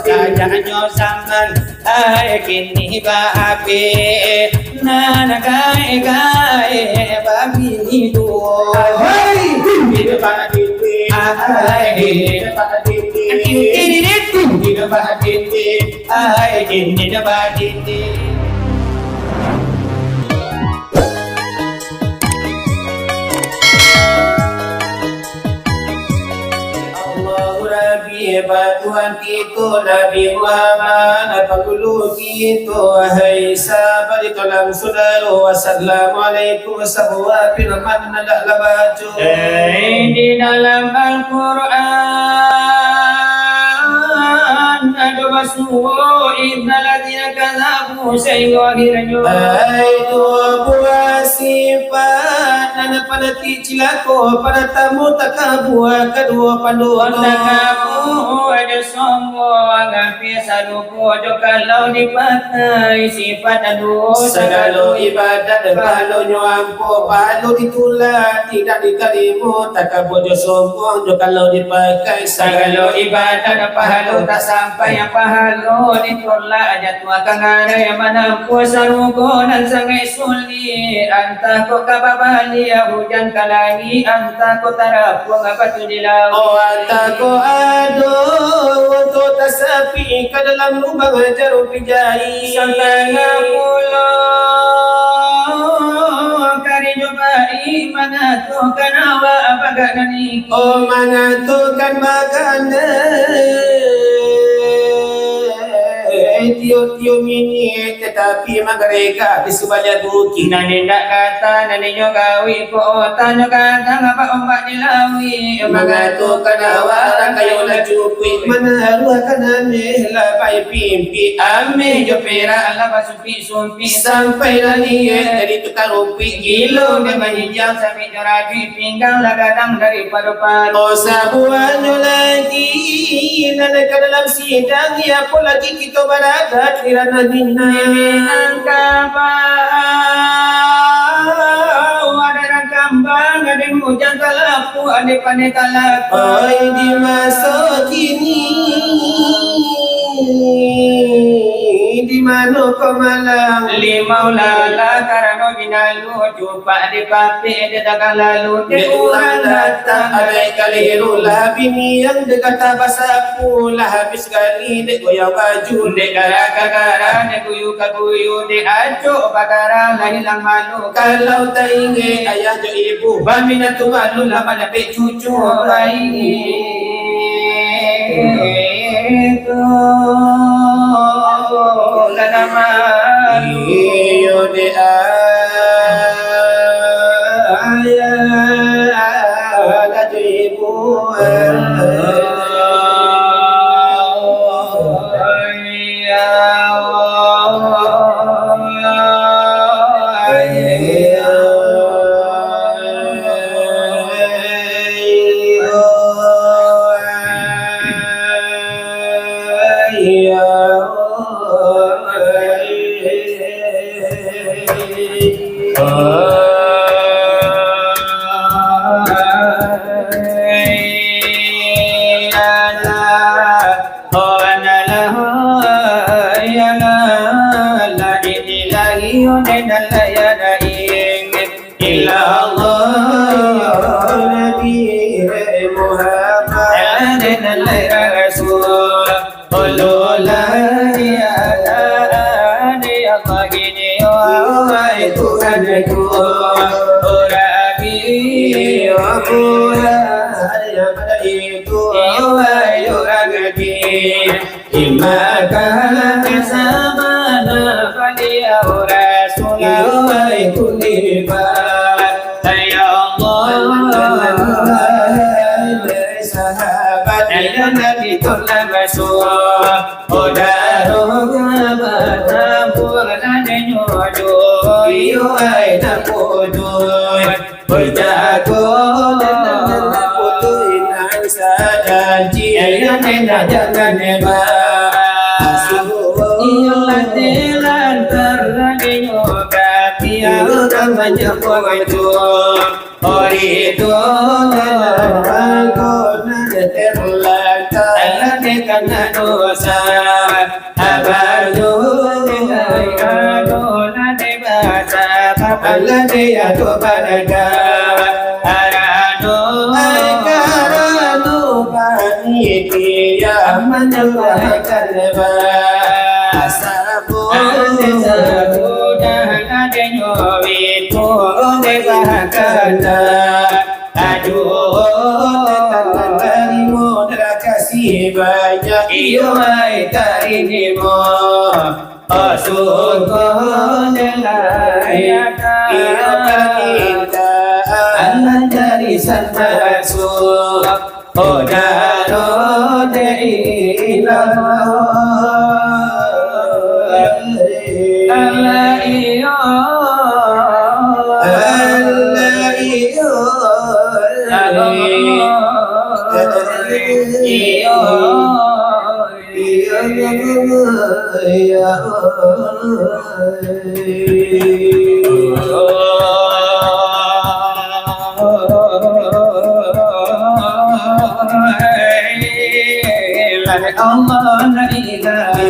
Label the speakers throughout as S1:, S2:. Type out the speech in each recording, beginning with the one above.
S1: sajanyo samman ay kini babe nanagai gai babi itu ay di babi ay di babi di babi ay di babi Batuan itu Nabi Muhammad Apakulu itu Wahai sahabat itu langsung Wassalamualaikum Sabuwa firman Nadak labaju di dalam Al-Quran Ada basuhu Ibn ladina kazabu Sehingga akhirnya itu buah sifat Dan pada cilako Pada tamu takabua Kedua panduan takabu Ada sombong Ngapi saduku Kalau dipakai Sifat adu Segala ibadat Kalau nyampu Kalau ditulak Tidak dikarimu Takabu jo sombong Kalau dipakai Segala ibadat Pahalu tak sampai Yang pahalu ditolak Jatuh akan ada Yang manampu Sarugo Dan sangai sulit Antah kau kababali Hujan kalangi Antah kau tarapu Ngapa tu dilau antah kau aduh Untuk tasapi Ke dalam lubang jarum pijai Santana pulau Kari jubai Mana tu kan awak Baganan iku mana tu kan baganan Tiup-tiup ini tetapi mereka di sebanyak bukit nani nak kata nani nyogawi ko tanya kata ngapa ombak dilawi mengatukan awak kayu laju kui menaruhkan aneh labai pimpi ame jo pera ala basupi sumpi sampai lagi dari tukang rumpi gilo memang hijau sampai jorabi pinggang lagadang dari paru-paru oh sabuanyo lagi nana ke dalam sidang ya pun lagi kita barang kirana dinna kabau ada kambang ada hujan talapu ada panen talapu oi di masa kini di mana kau malam limau lala karena binalu jumpa di papi di dagang lalu di orang datang ada kaliru lah bini yang dekat basapu lah habis kali dek goyang baju dek gara-gara dek guyu-guyu dek acuk bakara lah hilang malu kalau tak ingin ayah jo ibu bamina tu malu lah pada pek cucu baik itu lana malu iyo de ayah laju ibu jangan hebat iyalah telan terlalu kapiau dan menjemput itu ori itu aku nanti terlaka karena dosa sa abadu ayado lade basa papalade atu banaga arado aykarado panitia manjwa kalba sabu sabu lade nyowi tu de bahakana aduh terima kasih banyak iyo mai karinimu syukur delayaka iyo kita dari santasu daro deilah Allah iyo Allah iyo Allah la ilaha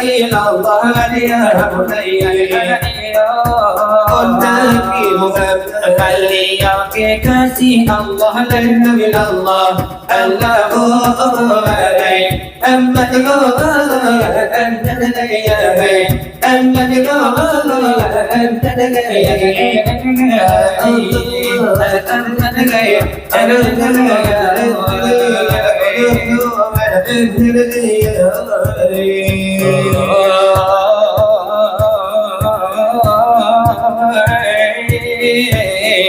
S1: illallah ya bunayya Nabi Muhammad beliau kekasih Allah dan Nabi Allah Allahu alaihi Muhammad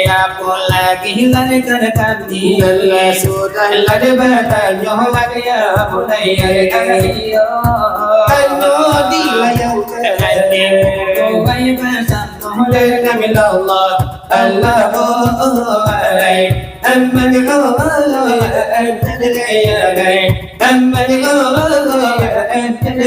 S1: Aku lagi lari ke kami Allah sudah lari bertanya ya mulai kaya Anu dilayang kehati Kuwai bersama mulai kami Allah Allahu alaihi Ammad Allah Ammad gaya Ammad Allah Ammad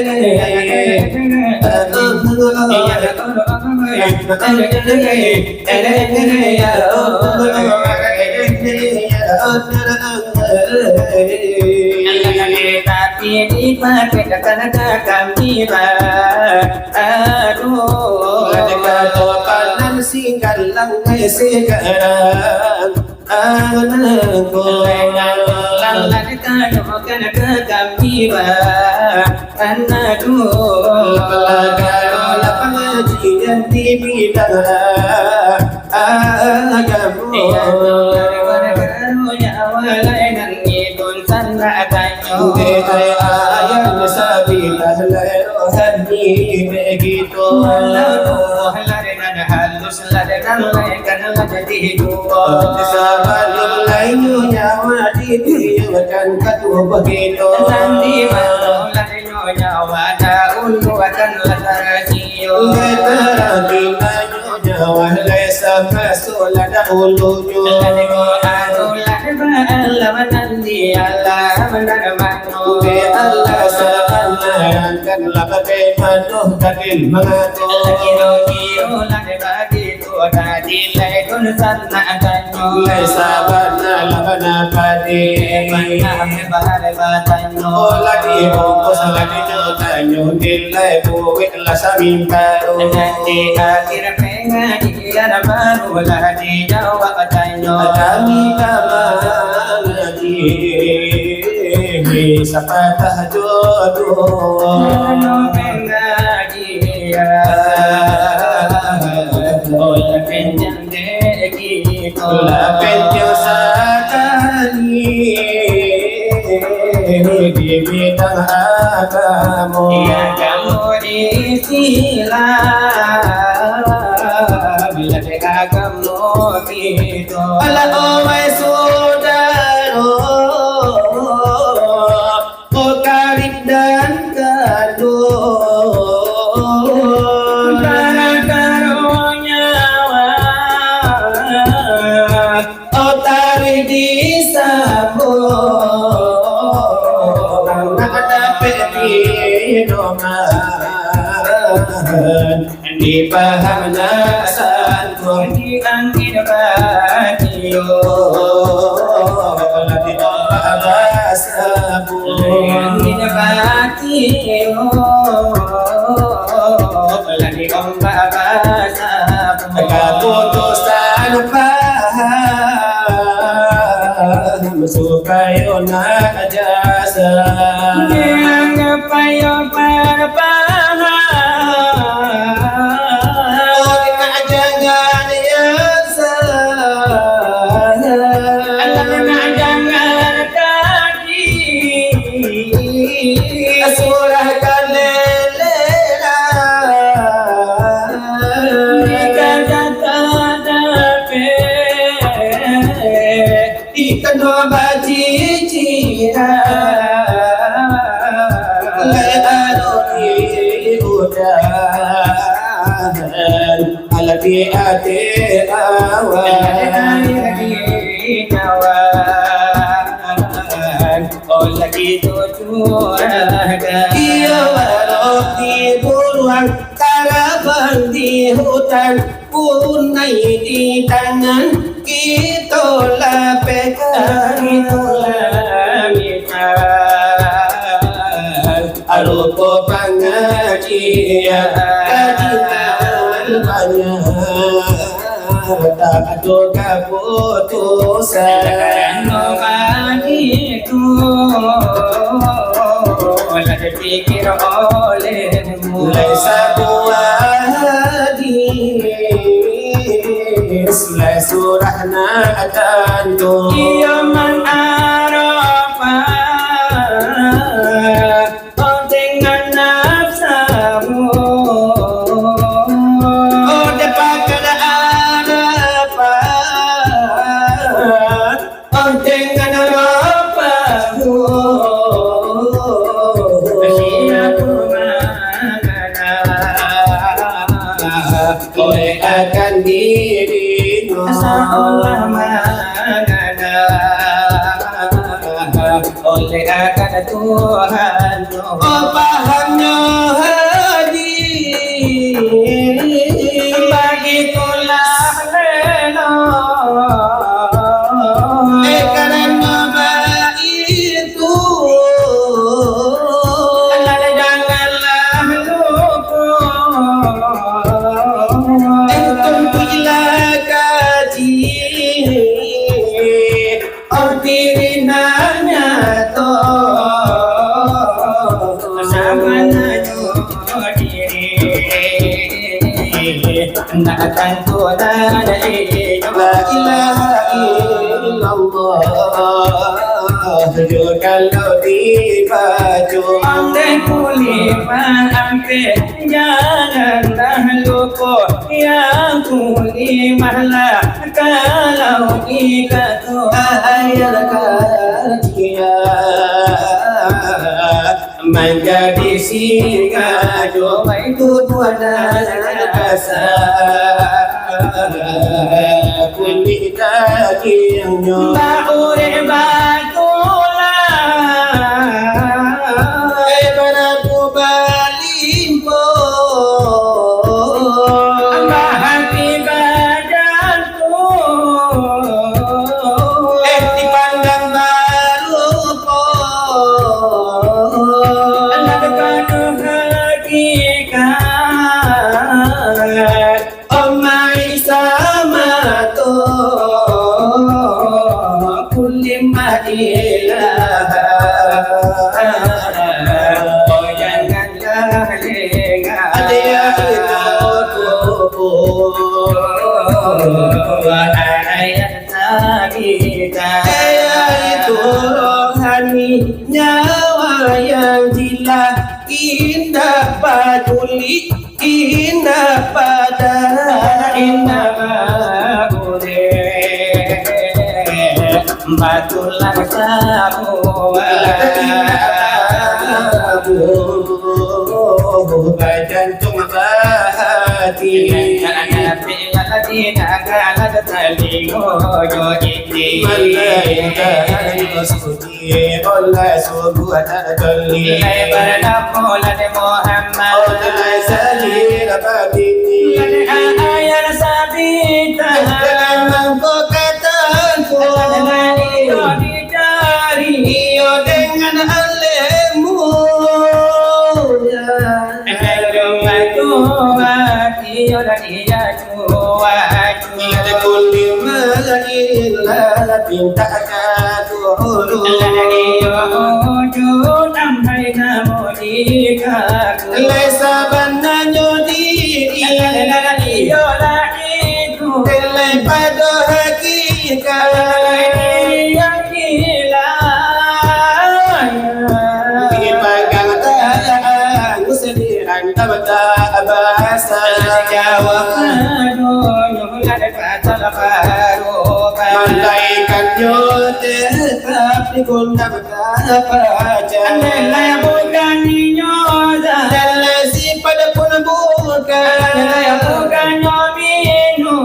S1: tapi dipakai kata-kata kami aduh kata kanan singkat langgai sekarang anakku lalang kata kami anakku lapangan ganti bidang agamu walainan idul sana tanyo ayat sabilah lahani begitu laharinan halus laharinan laikan lajati dua sabalul lainu nyawa ditiukan katu begitu nanti malam lainu nyawa daun akan latarasiyo latarasi lainu nyawa laisa masulah dahulunya Allah menanti Allah menermanu Allah seakan lapakai manuh takil mengatu kiro-kiro lagi begitu tadi lekun sana tanyo sabarna labana padi mana bahar batanyo lagi bungkus lagi tanyo dilai buwit la samimbaru nanti akhir pengadi ana baru lagi jawab tanyo kami sapatah jodoh mengaji ola penjang deki ola penjang satani di bidang agama ya kamu istilah bila agama itu ala omai saudara karib dan kadun karunya otarik disambung ada peti doman dipaham nasan di angin radio lagi sabu lagi ombak basah
S2: keputusan paham supaya nak jasa
S1: yang payo berpaham
S2: nak jangan yasa
S1: nak jangan kaki
S2: surahkan lelela ikan baji cira learuni udah alati ate awan
S1: lagi tujuan
S2: iya walau di buruan karavan di hutan punai di tangan kita lapekan arupa pengajian kajian banyak tak ada keputusan
S1: itu oleh pikir olehmu
S2: laisa hadis la surahna atantu
S1: ia man arafa dengan nafsamu
S2: dapat arafa dengan rapamu oleh akan dirimu
S1: oleh akan Tuhan
S2: pahamnya
S1: bagitulah lelo
S2: karena itu
S1: janganlah lupa
S2: bila kaji ordirinanya to
S1: nak akan Tuhan
S2: la ilaha illallah kalau dibaca
S1: Andai kulipan ampe janganlah lupa yang kulimahlah kalau ikatu
S2: ayat kajian menjadi singa doa itu Tuhan asa kulit dagingnya
S1: Baure batulah
S2: beraku balimbo
S1: hati badanku
S2: dipandang baru po omai sama to kulimah ilah
S1: janganlah lengah
S2: ada yang
S1: ayat kita
S2: itu rohani nyawa yang jilat indah peduli indah pada
S1: indah boleh batulah semua
S2: jantung hati Malaikat suci oleh subuh tadalli oleh salih abadi
S1: ayat sabita
S2: dengan kataku iyo dengan alemu
S1: yola dia tua
S2: لكل ملئ لا تنتهك
S1: lagi wujud sampai kamu dikaku
S2: ليس بنا يدي
S1: lagi yola itu
S2: إلا pada hakikat
S1: yang hilang
S2: dipegang tangan kesedihan tak bahasa malaikat yo tetap digundam tak baca dan lazim pada pun bukan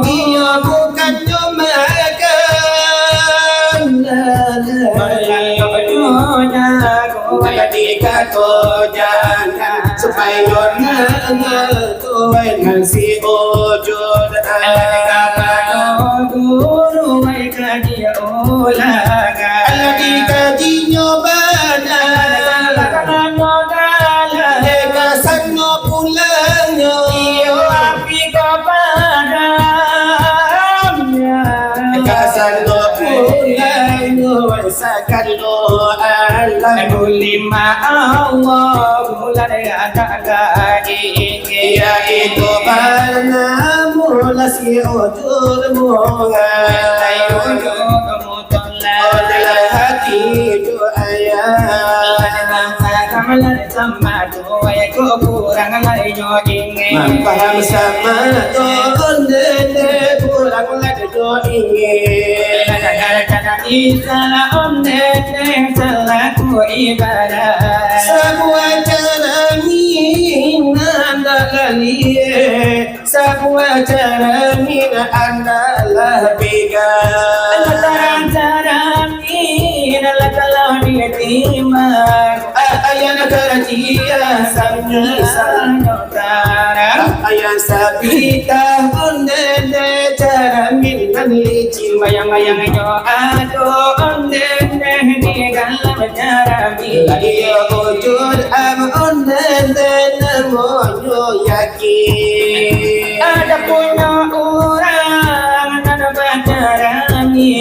S2: ia bukan yo makan jadi kata jangan supaya nyona tuan nasi ojod
S1: guru mereka dia ulangan
S2: lagi kaji nyobana lega sanno pulangnya
S1: iyo api kepadanya
S2: kasanno pulangnya wasakallo alam
S1: lima Allah mulai ada lagi
S2: ya itu panamu nasi ojod oleh hati doaya paham sama ton dede kurang lagi do ingin semua cara mina andalani semua cara mina andalah begal ayana kerajia ayah sabita ondene cara minan licin
S1: bayang-bayang yo ado ondene di dalam cara
S2: dia wujud am ondene namonyo yakin
S1: ada punya orang ada pacarani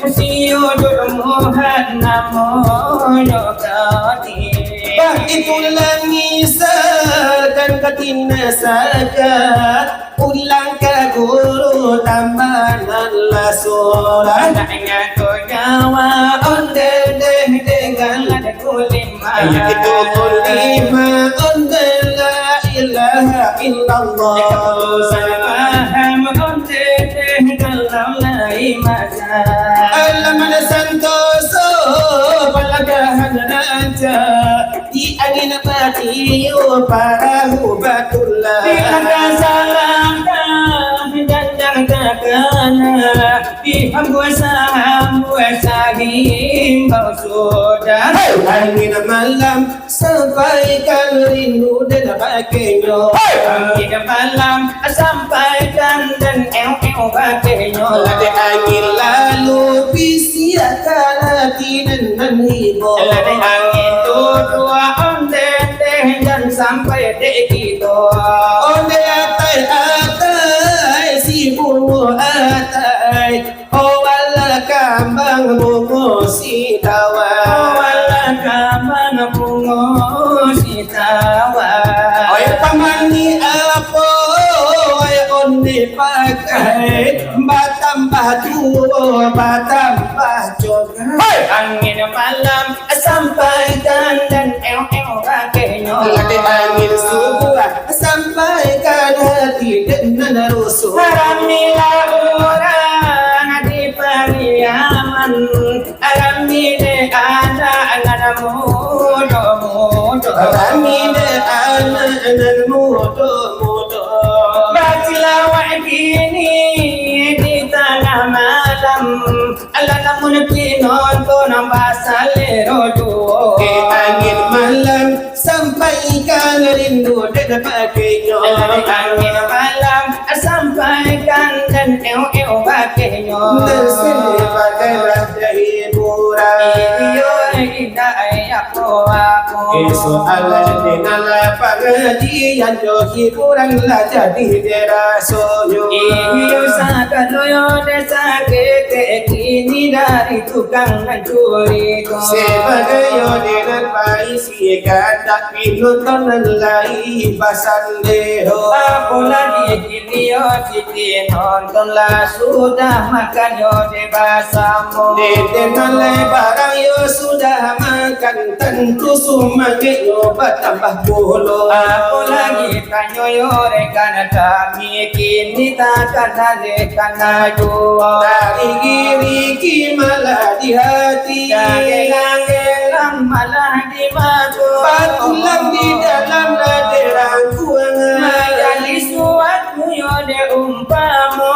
S1: siujud muhat namono kati
S2: itulah ngisahkan katina saka ulang ke guru tambahanlah surah
S1: Nanya ko gawa onde dengan ada kulima
S2: itu kulima onde la ilaha illallah
S1: paham onde kalau lai masa
S2: alam santoso palagahan raja di angin patio para hubatullah
S1: Bilang salam dan kakana Biham buasa himbau sudah
S2: angin malam sampaikan rindu dan pakainya
S1: Angin malam sampaikan dan pakainya
S2: ada angin lalu bisiakan hati dan hibur
S1: Ada angin dua onde dan sampai dek itu
S2: onde atai si bulu atai oh wala kambang bungo si tawa
S1: wala kamang bungo si tawa
S2: oi pamani apo oi onde pakai batam batu batam bajoga
S1: angin malam sampaikan dan pakainya
S2: ada angin subuh sampaikan hati dengan rusuh
S1: Haramilah orang di pariaman Haramile anak muda
S2: Ramide anak muda
S1: Batilawah kini di tengah malam Ala namun pinonton pasal rojo
S2: angin malam sampaikan rindu dan pakainya
S1: Angin malam sampaikan dan pakainya
S2: Tersimpaklah hiburan
S1: Iyo indah aku
S2: Soalan denala pengajian yo hiburan lah jadi derasoyo.
S1: Iyo sakaloyo desa keke kini dari tukang mencuri.
S2: Sebagai yo dengan paisi kata pinutonan lai pasandero.
S1: Apalagi kini yo siti nontonlah sudah makan yo de basamu.
S2: Denala barang yo sudah makan tentu sumage yo bertambah puluh.
S1: Apalagi kanyo yo rekan kami kini takkan ada kana jual.
S2: Dari giri malah di hati,
S1: Gelang malah di mata.
S2: patulang di dalam laderan kuangan.
S1: Majalis suatu yo de umpamu.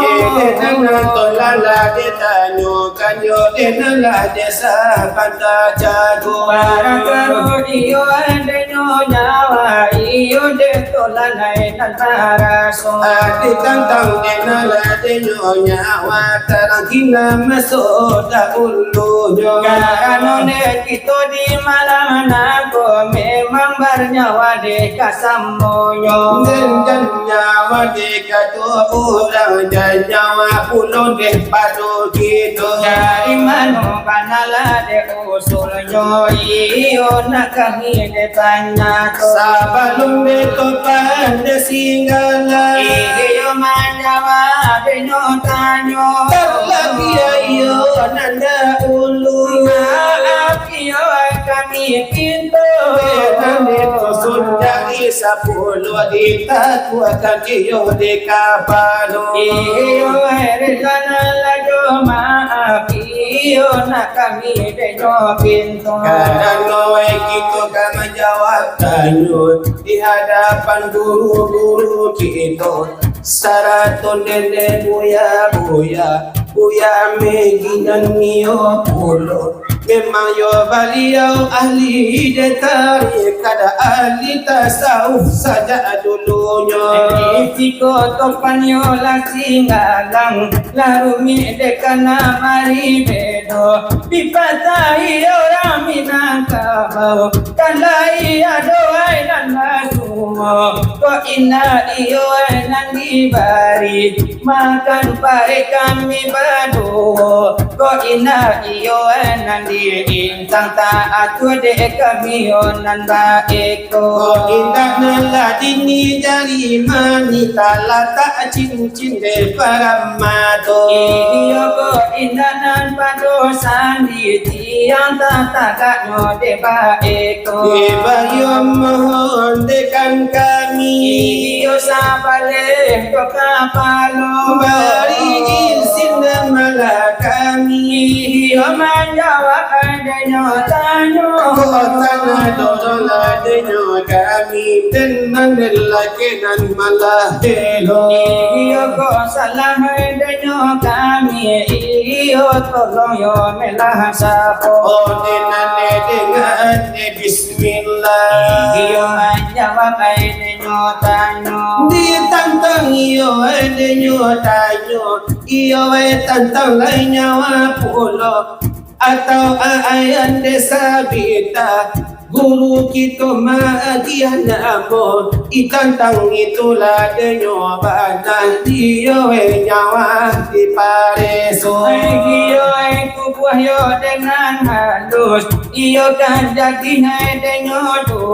S2: Denang tolala de tanyo kanyo denala desa kanta jago.
S1: Para karo iyo ade nyawa iyo de tolanai nantaraso.
S2: Adi tantang denala de nyonya watarang kina masoda uluyo.
S1: Karena kita di malam nago memang bernyawa de kasamonyo.
S2: Dan nyawa de kato orang dan nyawa pulau de padu gitu.
S1: Dari mana kanala de usulnya iyo nak kami de tanya to.
S2: Sabalum de topan de singgala.
S1: Iyo menjawab de nyotanyo.
S2: Terlagi ayo nanda ulu.
S1: Maaf iyo kami pintu.
S2: Nande to sunjari sapuluh di takwa kakiyo de kapalo.
S1: Iyo kanala jo maaf iyo nak kami de pintu.
S2: Kadang noe gitu kama jawab tanyo di hadapan guru-guru kita. Saraton dende buya meginan niyo pulo. Memang yo beliau ahli detari kada ahli tasawuf saja dulunya.
S1: Tiko topanyo lasinggalang larumi dekana mari bedo dipatahi orang Minangkabau kalai adoai dan masumo ko ina iyo nan dibari makan pare kami bado ko ina iyo nan di intang taat de kami onan baeko.
S2: Ko indah neladini dari manita lata cincin de paramato.
S1: Iyo ko indanan padosan di tiang tata nyo de baeko.
S2: Ibayo mohon dekan kami.
S1: Iyo sabale ko kapalo.
S2: Bari izin malah kami.
S1: Iyo menjawab adanya tanyo.
S2: Kota nadola denyo kami tenan lelaki dan malah helo.
S1: Iyo ko salah adanya kami. Iyo tolong yo melah sapo.
S2: Oh denane dengan bismillah.
S1: Iyo menjawab adanya tanyo.
S2: Ditantang iyo denyo tanyo. Iyo tantang lainnya pulau. Atau ayan desa bita guru kita maagian namo itantang itulah denyo banan dia nyawa di pareso.
S1: Iyo kubuah yo dengan halus. Iyo kan jadi denyo do.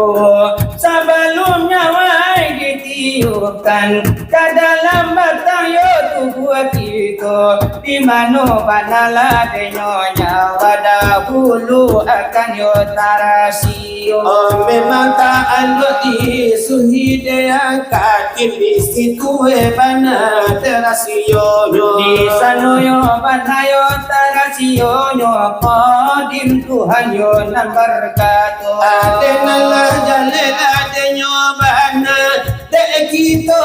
S1: Sebelumnya wai ditiupkan ke dalam batang yo tubuh kita. Di mana banalah denyo nyawa dahulu akan yo tarasio.
S2: Oh memang tak ada di suhi dia kaki di situ bana terasio yo.
S1: Di sana yo banayo tarasio yo kodim Tuhan yo nan berkato.
S2: Adenalah jalan adenyo bana de kita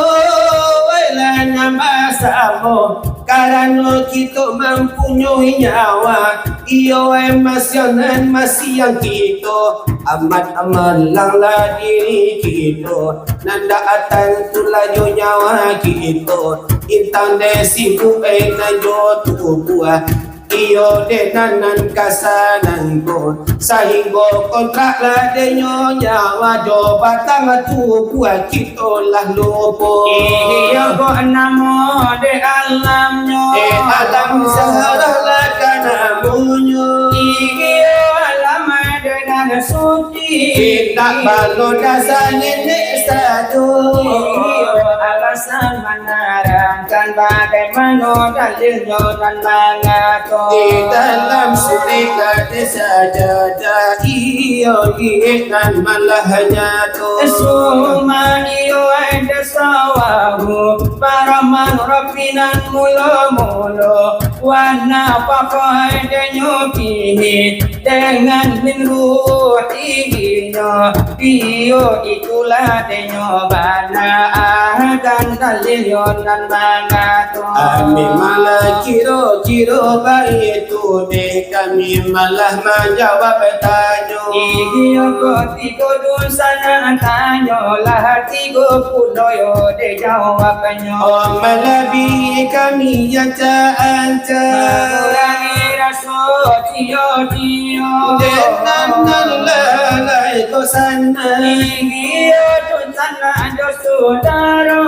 S2: wala nambasamo. Karena kita mempunyai nyawa. Iyo masyanan masiyang kita. Amat-amat langlah diri kita. Nanda atan tulayo nyawa kita. Intang desi buay na yo tubuah. iyo denanan kasananku sahingga kontrak ladenyo nyawa do batang tu buat kita lah lupa
S1: Iyo ko namo de alamnyo
S2: alam sahalah kanamunyo
S1: Iyo alam de dan suci
S2: tak balo dasar nenek satu
S1: Iyo alasan menerangkan bagaimana dalilnya dan mengatur
S2: di dalam surat sajadah iyo dan malah nyatu
S1: Suma iyo ada sawahu para manrafinan mula-mula warna pakai nyupihi dengan min ruhinya iyo itulah denyo bana akan dalil dan mengatur
S2: Amin malah kiro-kiro baik itu deh kami malah menjawab tanya
S1: Iyo tiga dosanya tanya lah 30 yo de jawabnya
S2: Oh malabi kami yang anta
S1: Kurangi rasul tiyo
S2: Denan lalai ko sana
S1: Iyo sana ada saudara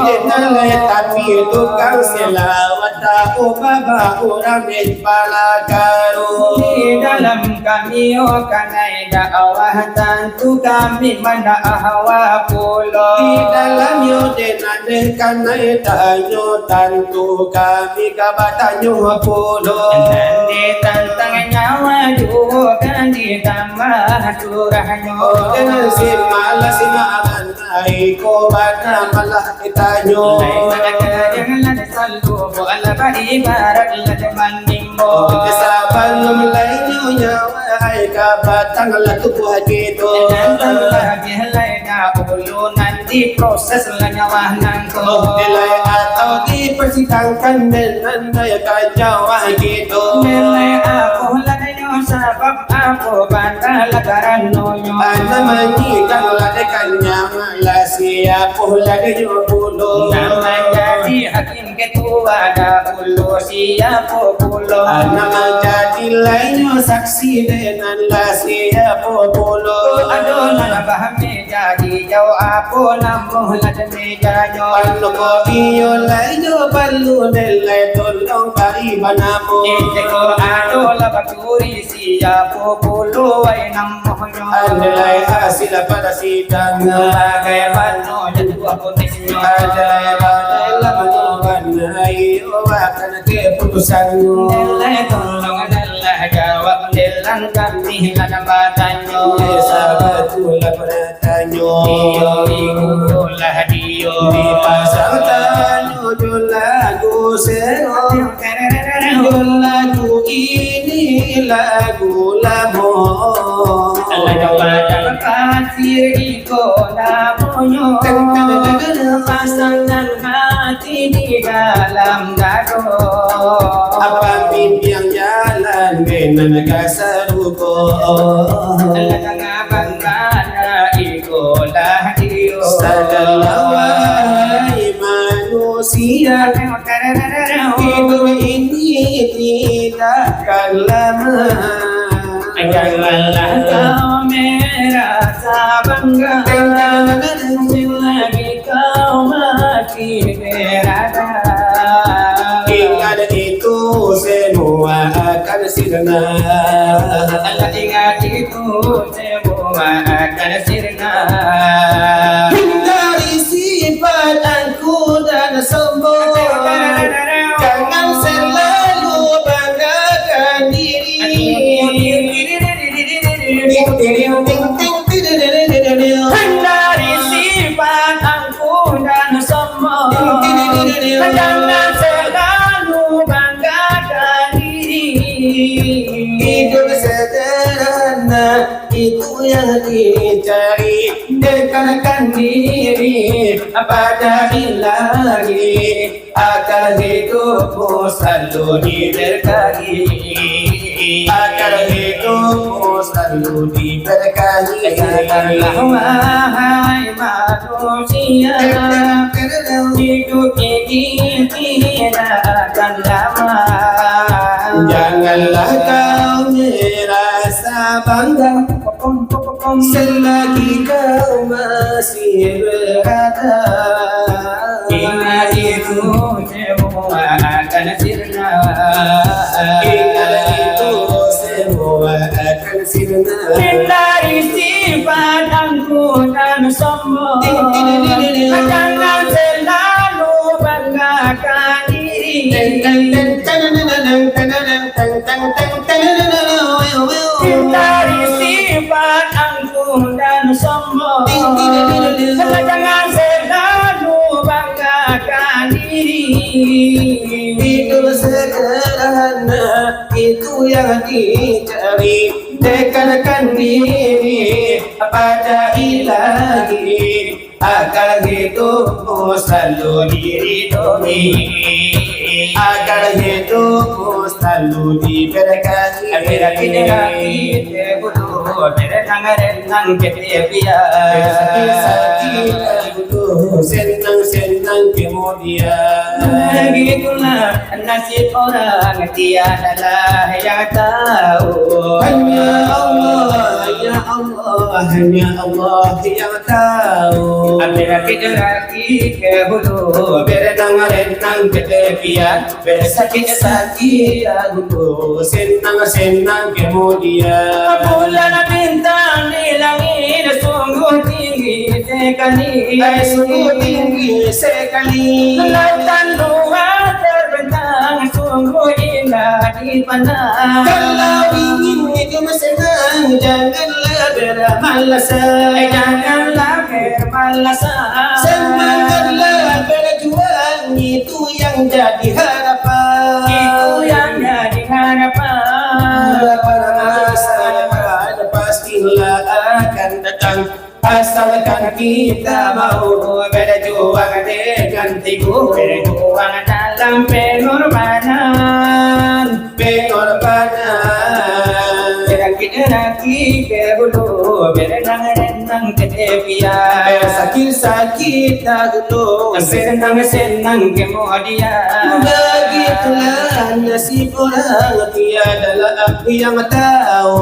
S2: Denan lalai tapi tukang selawat Aku baba orang pala karo
S1: Di dalam kami kanai dakwah tentu kami mendakwa pulau
S2: Di dalam yo denan kanai tanyo tentu kami kabatanyo pulo
S1: Nanti tentang nyawa juga ditambah curahnya
S2: Denan si malan ay ko bana malah itanyo
S1: Janganlah selalu bola ibarat lajaman nimbo
S2: Kesaban lainnya nyawa ay kabatang latubuh gitu
S1: Dan lagi lainnya ulu nanti proses nyawa nangko
S2: Nilai atau dipersidangkan dengan daya kacauah gitu
S1: Nilai aku lainnya sebab aku bandar lagaran nonyo
S2: Ana menyikan ladekannya malah siapa lagi bulu
S1: Nama jadi hakim ketua ada ulu siapa pulau
S2: Ana menjadi lainnya saksi dengan lah siapa bulu
S1: Aduh nana bahami jadi jauh apa namuh lada mejanya
S2: Anu ko iyo lainnya balu nilai tolong kari banamu
S1: Ijeko aduh lah baturi siapa pulau ay namuhnya
S2: Nilai hasil pada sidang
S1: Sebagai bano jatuh aku nisnya
S2: Adalah menuhan ayo akan keputusan
S1: Nilai tolong adalah jawab nilang kami lada batanyo
S2: Sabatula peratanyo
S1: Ikulah dio
S2: Di pasang tanyo lagu sero Lagu ini lagu lamo
S1: Pada kasih iko namonyo Pasangan hati di dalam dado
S2: Apa bimbing jalan Benan kasaruko
S1: Tengah bangana iko lah dio
S2: Sadalawai manusia Hidup ini tidakkan lama
S1: Janganlah kau merasa bangga Selagi kau masih berada
S2: Ingat itu semua akan sirna
S1: Ingat itu semua akan sirna
S2: Hindari sifat angku dan sombong Jangan selalu banggakan diri
S1: Hindari sifat angku dan sombong Jangan selalu banggakan diri
S2: Hidup sederhana itu yang dicari Dekatkan diri pada ilahi Agar hidupmu selalu diberkahi Agar hidupmu selalu diberkahi
S1: Katakanlah wahai manusia Hidup ini tidak akan lama
S2: bangga selagi kau masih berada.
S1: Ingat itu semua akan sirna.
S2: Ingat itu semua akan sirna.
S1: Hindari sifat angkuh dan sombong. Jangan selalu banggakan diri. Hindari sifat angkuh dan sombong. Jangan selalu banggakan diri.
S2: Itu sederhana, itu yang dicari. Dekatkan diri pada Ilahi agar hidupmu selalu diridhoi, agar hidupmu selalu diberkati.
S1: Akhirnya kita butuh berenang-renang ketepian.
S2: Sakit-sakit butuh senang-senang kemudian.
S1: Begitulah nasib orang tiadalah yang tahu.
S2: Hanya Allah, hanya Allah, hanya Allah yang tahu.
S1: Apabila kita lagi ke hulu,
S2: Berenang-renang ke tepian, bersakit-sakit dahulu, senang-senang kemudian.
S1: bulan bintang di langit sungguh tinggi sekali.
S2: Sungguh tinggi sekali.
S1: Lautan luar terbentang sungguh indah dipandang.
S2: Kalau ingin hidup senang, janganlah bermalasan.
S1: Janganlah bermalasan.
S2: Semangatlah berjuang, itu yang jadi harapan.
S1: Itu yang jadi harapan.
S2: Masa depan pastilah akan datang, asalkan kita mau berjuang dengan teguh,
S1: Berjuang dalam pengorbanan.
S2: pengorbanan.
S1: Deraki-deraki ke hulu, berenang-renang ke tepian.
S2: Sakit-sakit dahulu,
S1: Senang-senang kemudian.
S2: begitulah nasib orang, tiadalah yang tahu.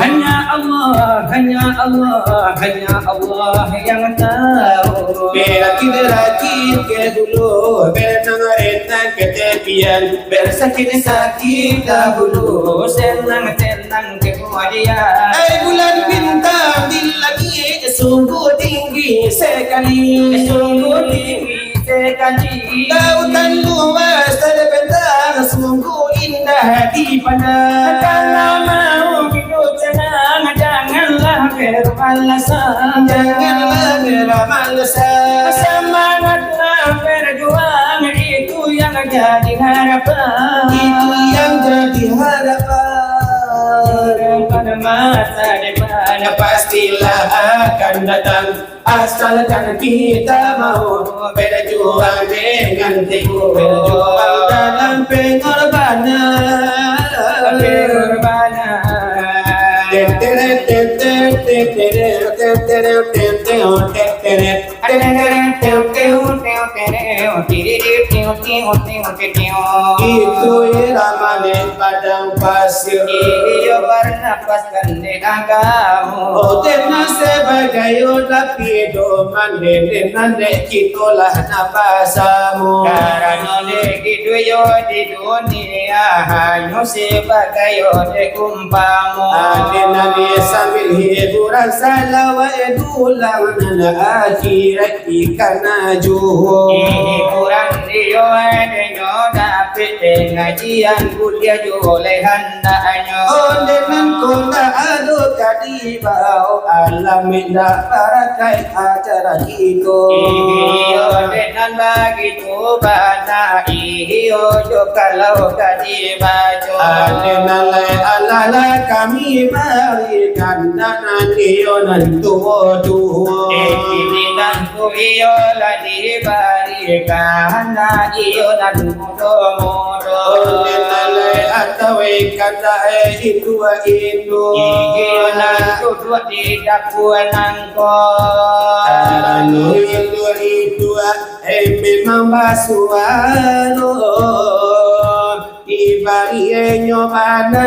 S1: Hanya Allah, hanya Allah, hanya Allah yang tahu.
S2: Berakit-rakit ke hulu, berenang-renang ke tepian, bersakit-sakit dahulu.
S1: Senang-senang kemudian.
S2: Bulan bintang di langit sungguh tinggi sekali.
S1: Sungguh tinggi sekali.
S2: Lautan luas terbentang sungguh indah dipandang.
S1: Kalau mau hidup senang, janganlah bermalasan.
S2: Janganlah bermalasan.
S1: Semangatlah berjuang, itu yang jadi harapan.
S2: Itu yang jadi harapan.
S1: Pada masa depan
S2: Pastilah akan datang, asalkan kita mau berjuang dengan teguh, berjuang dalam pengorbanan. Itu iramane padang pasir.
S1: Iyo bernapas dengan kamu.
S2: Oh tenang sebagai tapi doman nande kitolah napasamu.
S1: Karena begitu yo di dunia hanya sebagai de kumpamu.
S2: Nani sambil hiburan salawa edulang na akhirat ikan najuh.
S1: Hiburan dia de nyoda pete ngajian kuliah jolehan nanya.
S2: Dengan kona ado kadibau alam indah parakai acara itu.
S1: Iyo dengan begitu bana iyo jo kalau tadi baju.
S2: Adenalai alala kami berikan dan iyo nantuo tuo.
S1: Ini nantu iyo lagi barikan na iyo nantu mudo.
S2: Adenalai atawe kata itu.
S1: Iyo nantu dua di dapuan nangko.
S2: Anu itu memang basuano. bari nyobana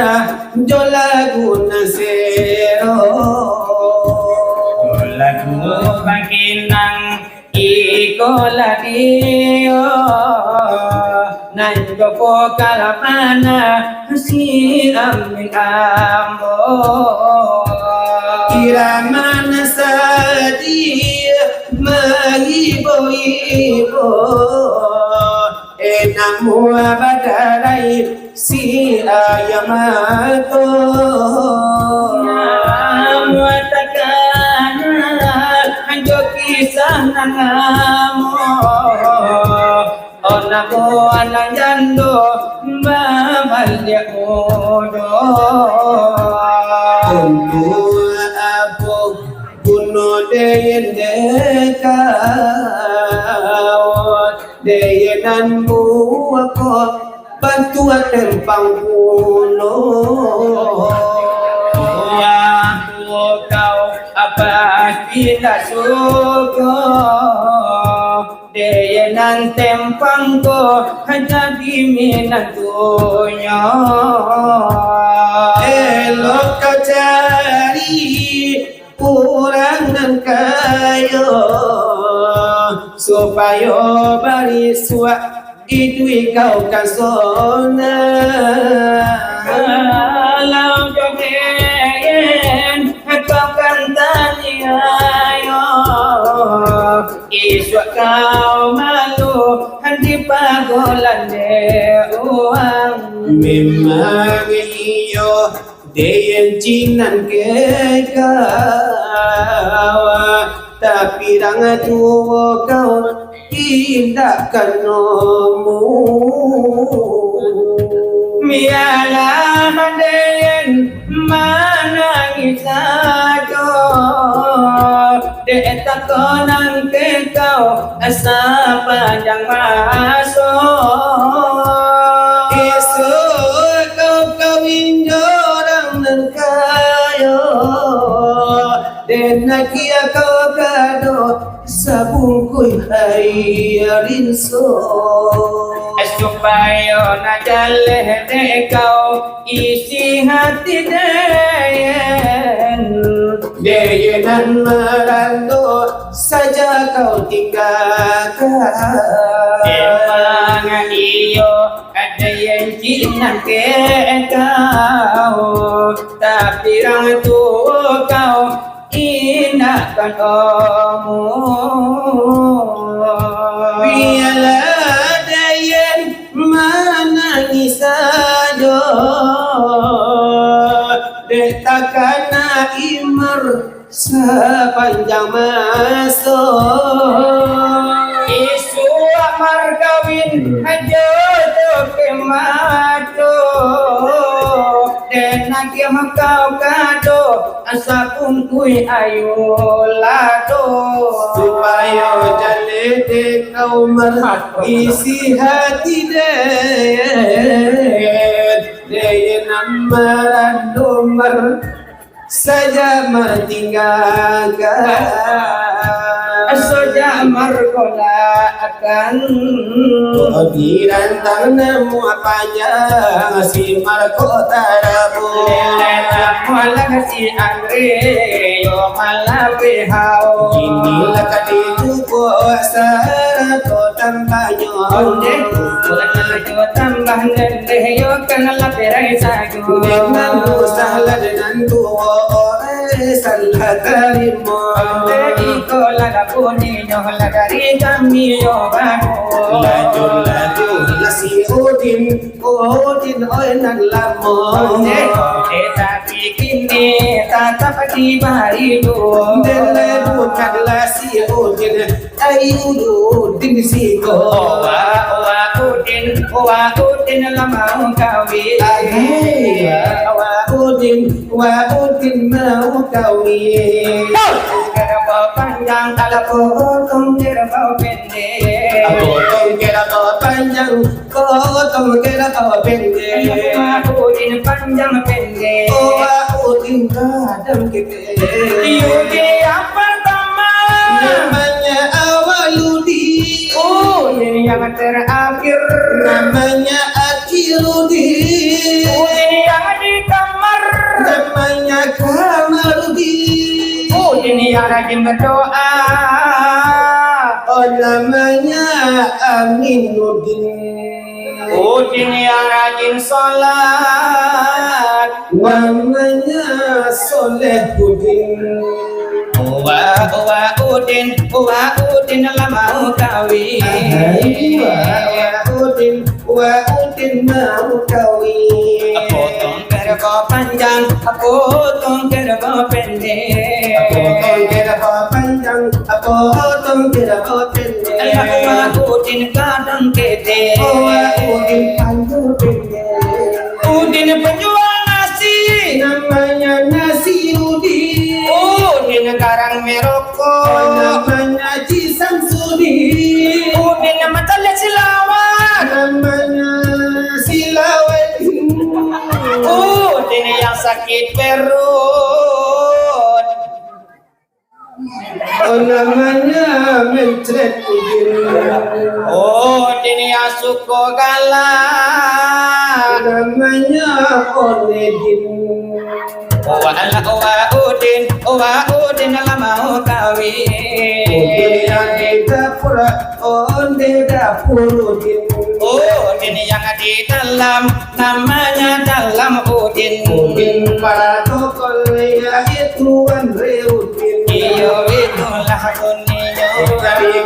S2: jolaguna sero
S1: lagu baginang iko ladio nan joko kalapana si amin ambo
S2: Iramana sadi mahibo enamu abadarai si ayamato
S1: namu takana anjo kisah nangamo onako anayando mamalya modo
S2: Aku kuno deyen dekawat deyenan aku bantuan tempang kuno
S1: Aku kau apa kita suka Deyenan tempang ko hanya diminatunya
S2: elok kau cari kurang dan kayo supaya bariswa idui kau kasona
S1: kalau jogeyen kau kan tanya isu kau malu di pagolan de uang
S2: memang iyo deyen cinan ke kau tapi rang tuwo kau tidak kanomu
S1: mialah deyen manangis aja Deta konang ke kau asa panjang masuk
S2: esok kau kawin jorang nan kayo dan nakia kau kado sabungkuy ayarinso
S1: supaya najaleh de kau isi hati deyen
S2: deyenan merando saja kau tinggalkan
S1: emang iyo ada yang cinan ke kau tapi orang tua kau ingatkan kamu
S2: biarlah deyen menangis saja detakana imar sepanjang masa
S1: isu amar kawin aja ke maco dan nanti kau kado asa pun kui ayo lado
S2: supaya jalede kau isi hati deyen amaran nomor saja mertinggalkan
S1: Soja margola akan
S2: kehadiran tanganmu apanya si markota rabu
S1: malah si Andre yo malah behau
S2: inilah kaditu puasa kau tambahnya
S1: onde yo tambah nende yo kanala perai sagu
S2: dengan salah dengan tua salah terima
S1: iko laga puni yo laga ri kami yo baru
S2: laju lasi odin oenan lamo
S1: tapi kini tatap di barilu
S2: dele bukan lasi odin ayu odin siko
S1: wa udin lama kawin
S2: wa udin mau kawin
S1: Kerbau panjang kalau potong kerbau pendek
S2: potong kerbau panjang potong kerbau pendek
S1: udin panjang pendek
S2: udin kadang kita
S1: Yudi yang pertama
S2: namanya awaludi
S1: udin yang terakhir
S2: namanya akhirudi Kamarudin.
S1: Udin yang rajin berdoa.
S2: Oh namanya Aminuddin.
S1: Udin yang rajin sholat.
S2: Namanya Solehuddin.
S1: Udin lah mau kawin.
S2: Udin mau kawin.
S1: Potong kerbau panjang, potong kerbau pendek.
S2: Potong kerbau panjang, potong kerbau pendek.
S1: Udin kadang kete.
S2: Udin panjang pendek.
S1: Udin penjual nasi.
S2: Namanya Nasiruddin.
S1: Udin karang merokok.
S2: Namanya Cisamsudin.
S1: Udin matanya silawat.
S2: Namanya Silawaddin.
S1: Udin yang sakit perut.
S2: Oh namanya Mencretudin.
S1: Udin yang suku galak.
S2: Namanya Onedin.
S1: Udin lah mau kawin.
S2: Udin yang di dapur, Onde Dapurudin.
S1: Udin yang di dalam, namanya dalam Udin.
S2: Udin para tokol yaitu Andreudin.
S1: Iyo itulah dunia.
S2: Kami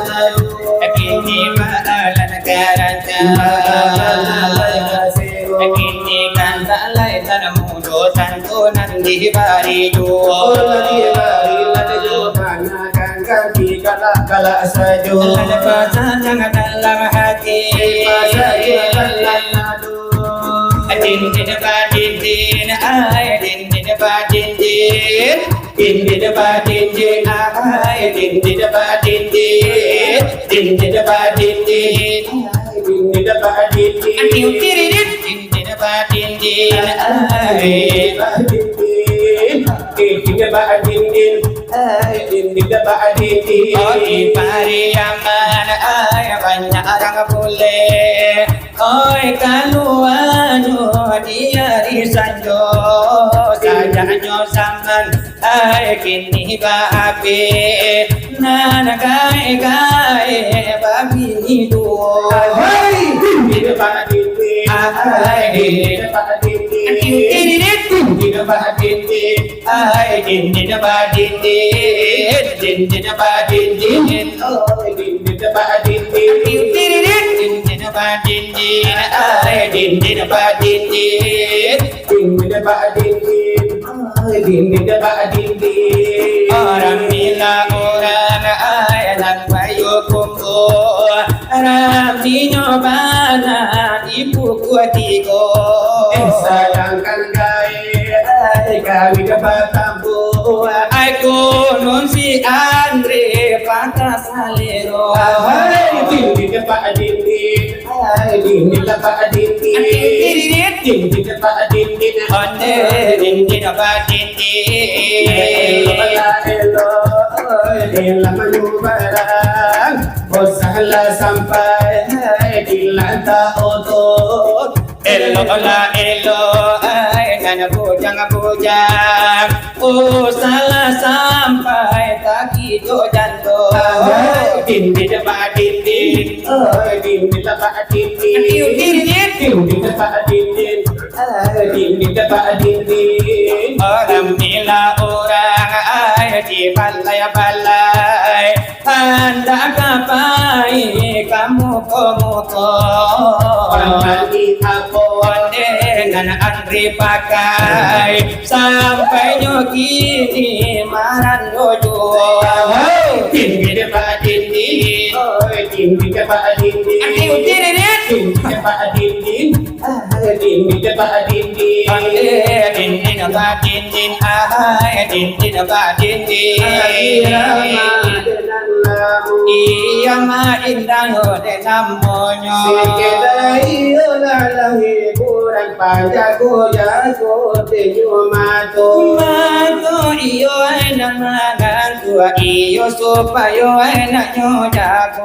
S2: lalu.
S1: Kini maalan karanta. Kini kan talay tanamudo santunan di barijo.
S2: Kala sajo.
S1: Lepasan yang dalam hati. Din ba din ay din ba din ba din ay din ba din ba din Atiu tiridit din ba din ay Oh di Pariaman ay banyak orang boleh. Oi kaluanyo dia di sanjo sajanyo zaman ay kini babe nana kai kai babi itu
S2: Hai, di depan dinding.
S1: ay
S2: Di depan dinding.
S1: Atiu tiridit
S2: Di depan dinding.
S1: ay din ba din ba din
S2: Oh, di depan dinding.
S1: Atiu tiridit din ba din ay din ba din
S2: Di depan dinding. Di depan dinding.
S1: Orang bilang orang ay nagpayo kumbo Ramdinyo bana ipuku tigo
S2: Sedangkan gaya kami dapat tambu.
S1: Ay kunun si Andre Pakasalero
S2: Hai, di depan dinding. Di depan dinding.
S1: Tiridit
S2: Di depan dinding.
S1: Onde din ba din
S2: sampai di lantai otot.
S1: Elo ay ngana bujang salah sampai taki jo janto
S2: Dindi depan dinding. Dindi depan dinding.
S1: Atiu tiridit
S2: Dindi depan dinding. Dindi depan dinding.
S1: Orang bila orang ay di balai anda kapai kamu komuko
S2: Orang mandi aku.
S1: dengan Andri pakai sampai nyokini maran dojo
S2: Dindi depan dinding. Dindi depan dinding.
S1: Atiu tiridit
S2: Dindi depan dinding. Dindi depan dinding.
S1: Dindin ba dindin ay dindin ba dindin iya ma indah de namonyo mato iyo enak magan tua iyo supayo enak nyojago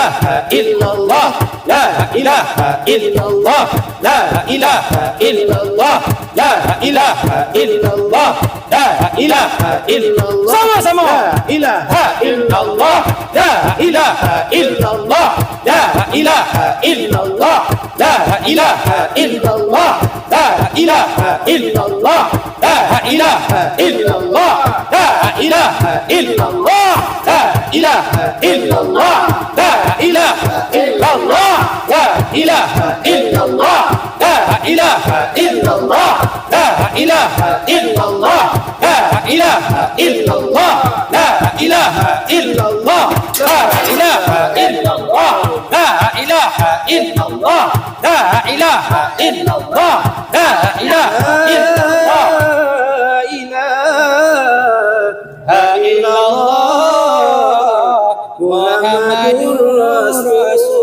S2: ilaha illallah, la ilaha illallah, la ilaha illallah, la ilaha illallah, la ilaha illallah. Sama-sama. La ilaha illallah, la ilaha illallah, la ilaha illallah, la ilaha illallah, la ilaha illallah, la ilaha illallah, la ilaha illallah, la ilaha illallah, la ilaha illallah, la ilaha illallah, la ilaha illallah, la ilaha illallah, la ilaha illallah, la ilaha illallah, la ilaha illallah, la ilaha illallah, la ilaha illallah, la ilaha illallah, ilaha illallah, Muhammadur Rasul.